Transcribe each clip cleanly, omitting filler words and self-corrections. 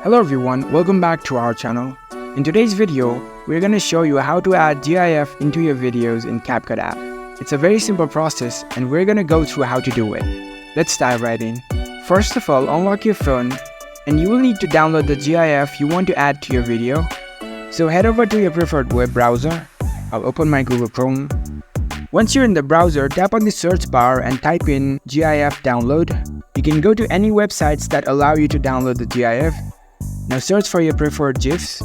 Hello everyone, welcome back to our channel. In today's video, we're going to show you how to add GIF into your videos in CapCut app. It's a very simple process and we're going to go through how to do it. Let's dive right in. First of all, unlock your phone and you will need to download the GIF you want to add to your video. So head over to your preferred web browser. I'll open my Google Chrome. Once you're in the browser, tap on the search bar and type in GIF download. You can go to any websites that allow you to download the GIF. Now search for your preferred GIFs.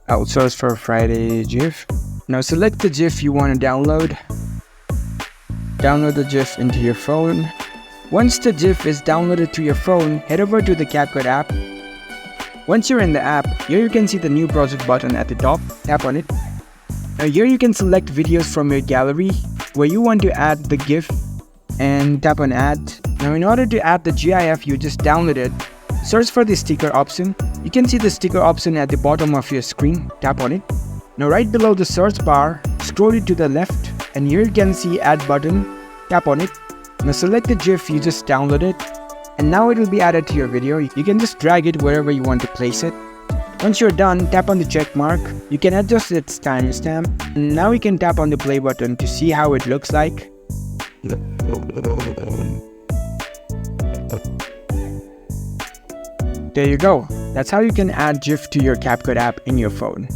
I'll search for Friday GIF. Now select the GIF you want to download. Download the GIF into your phone. Once the GIF is downloaded to your phone, head over to the CapCut app. Once you're in the app, here you can see the new project button at the top. Tap on it. Now here you can select videos from your gallery where you want to add the GIF and tap on add. Now in order to add the GIF you just downloaded, search for the sticker option. You can see the sticker option at the bottom of your screen. Tap on it. Now right below the search bar, scroll it to the left and here you can see add button. Tap on it. Now select the GIF you just downloaded and now it will be added to your video. You can just drag it wherever you want to place it. Once you're done, tap on the check mark. You can adjust its timestamp and now you can tap on the play button to see how it looks like. There you go. That's how you can add GIF to your CapCut app in your phone.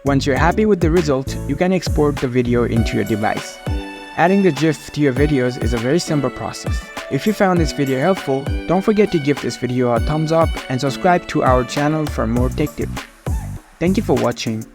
Once you're happy with the result, you can export the video into your device. Adding the GIF to your videos is a very simple process. If you found this video helpful, don't forget to give this video a thumbs up and subscribe to our channel for more tech tips. Thank you for watching.